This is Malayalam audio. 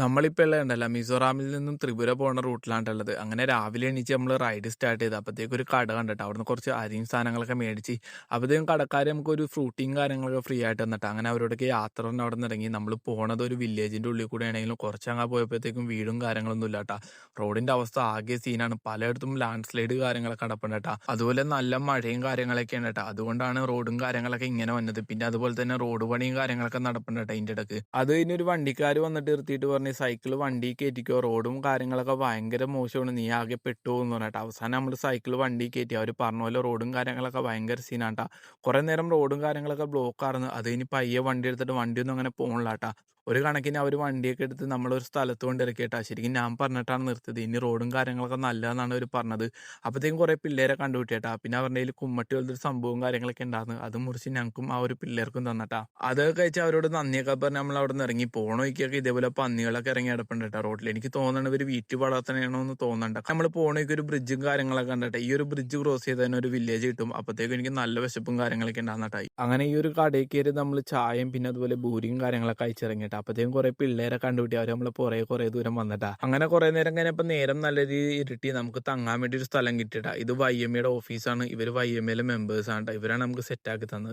നമ്മളിപ്പോ ഉള്ളതുണ്ടല്ലോ മിസോറാമിൽ നിന്നും ത്രിപുര പോണ റൂട്ടിലാണുള്ളത്. അങ്ങനെ രാവിലെ എണീച്ച് നമ്മൾ റൈഡ് സ്റ്റാർട്ട് ചെയ്തു. അപ്പത്തേക്കും ഒരു കട കണ്ടിട്ട് അവിടുന്ന് കുറച്ച് അരിയും സാധനങ്ങളൊക്കെ മേടിച്ച് അപ്പത്തേക്കും കടക്കാര് നമുക്കൊരു ഫ്രൂട്ടിയും കാര്യങ്ങളൊക്കെ ഫ്രീ ആയിട്ട് തന്നിട്ട് അങ്ങനെ അവരോടൊക്കെ യാത്ര പറഞ്ഞ് അവിടെ നിന്ന് ഇറങ്ങി. നമ്മൾ പോണത് ഒരു വില്ലേജിന്റെ ഉള്ളിൽ കൂടെ ആണെങ്കിലും കുറച്ചങ്ങ് പോയപ്പോഴത്തേക്കും വീടും കാര്യങ്ങളൊന്നും ഇല്ല കേട്ടാ. റോഡിന്റെ അവസ്ഥ ആകെ സീനാണ്. പലയിടത്തും ലാൻഡ് സ്ലൈഡ് കാര്യങ്ങളൊക്കെ നടപ്പുണ്ട് കേട്ടാ. അതുപോലെ നല്ല മഴയും കാര്യങ്ങളൊക്കെയാണ് കേട്ടാ. അതുകൊണ്ടാണ് റോഡും കാര്യങ്ങളൊക്കെ ഇങ്ങനെ വന്നത്. പിന്നെ അതുപോലെ തന്നെ റോഡ് പണിയും കാര്യങ്ങളൊക്കെ നടപ്പുണ്ട് കേട്ടോ ഇതിന്റെ ഇടക്ക്. അത് കഴിഞ്ഞൊരു വണ്ടിക്കാർ വന്നിട്ട് നിർത്തിയിട്ട് പറഞ്ഞ് സൈക്കിൾ വണ്ടി കയറ്റിക്കോ, റോഡും കാര്യങ്ങളൊക്കെ ഭയങ്കര മോശമാണ്, നീ ആകെ പെട്ടുപോകുന്നു പറഞ്ഞിട്ട്. അവസാനം നമ്മൾ സൈക്കിൾ വണ്ടി കയറ്റി. അവർ പറഞ്ഞ പോലെ റോഡും കാര്യങ്ങളൊക്കെ ഭയങ്കര സീനാട്ടാ. കുറെ നേരം റോഡും കാര്യങ്ങളൊക്കെ ബ്ലോക്ക് ആയിരുന്നു. അത് കഴിഞ്ഞ് പയ്യെ വണ്ടി എടുത്തിട്ട് വണ്ടിയൊന്നും അങ്ങനെ പോകണില്ലാട്ടാ. ഒരു കണക്കിന് അവർ വണ്ടിയൊക്കെ എടുത്ത് നമ്മളൊരു സ്ഥലത്ത് കൊണ്ട് ഇറക്കിയിട്ടാ. ശരിക്കും ഞാൻ പറഞ്ഞിട്ടാണ് നിർത്തിയത്, ഇനി റോഡും കാര്യങ്ങളൊക്കെ നല്ലതെന്നാണ് അവർ പറഞ്ഞത്. അപ്പോഴത്തേക്കും കുറെ പിള്ളേരെ കണ്ടുപിട്ടിയേട്ടാ. പിന്നെ അവരുടെ കയ്യിൽ കുമ്മട്ടി പോലത്തെ ഒരു സംഭവവും കാര്യങ്ങളൊക്കെ ഉണ്ടായിരുന്നു. അത് മുറിച്ച് ഞങ്ങൾക്കും ആ ഒരു പിള്ളേർക്കും തന്നിട്ടാ. അതൊക്കെ കഴിച്ച് അവരോട് നന്ദിയൊക്കെ പറഞ്ഞ് നമ്മൾ അവിടെ നിന്ന് ഇറങ്ങി. പോണ വഴിക്കൊക്കെ ഇതേപോലെ പന്നികളൊക്കെ ഇറങ്ങി കിടപ്പുണ്ട് കേട്ടോ റോഡിൽ. എനിക്ക് തോന്നുന്നുണ്ട് ഇവർ വീട്ടിൽ വളർത്തണേണോ എന്ന് തോന്നുന്നുണ്ട്. നമ്മൾ പോണ വഴിക്ക് ഒരു ബ്രിഡ്ജും കാര്യങ്ങളൊക്കെ കണ്ടിട്ട് ഈ ഒരു ബ്രിഡ്ജ് ക്രോസ് ചെയ്ത് തന്നെ ഒരു വില്ലേജ് കിട്ടും. അപ്പോഴത്തേക്കും എനിക്ക് നല്ല വിശപ്പും കാര്യങ്ങളൊക്കെ ഉണ്ടാകുന്നട്ടായി. അങ്ങനെ ഈ ഒരു കടയിൽ കയറി നമ്മൾ ചായയും പിന്നെ അതുപോലെ ബൂരിയും കാര്യങ്ങളൊക്കെ അയച്ചിറങ്ങിയിട്ട് അപ്പോഴത്തേക്കും കുറെ പിള്ളേരെ കണ്ടുപിട്ടി. അവർ നമ്മളെ പുറകെ കുറെ ദൂരം വന്നിട്ടാ. അങ്ങനെ കുറെ നേരം കഴിഞ്ഞപ്പോൾ നേരം നല്ല രീതിയിൽ ഇരുട്ടി. നമുക്ക് തങ്ങാൻ വേണ്ടി ഒരു സ്ഥലം കിട്ടിയിട്ടാ. ഇത് YMA യുടെ ഓഫീസാണ്. ഇവർ YMA യിലെ മെമ്പേഴ്സ് ആണ് ട്ടോ. ഇവരാണ് നമുക്ക് സെറ്റ് ആക്കി തന്നത്.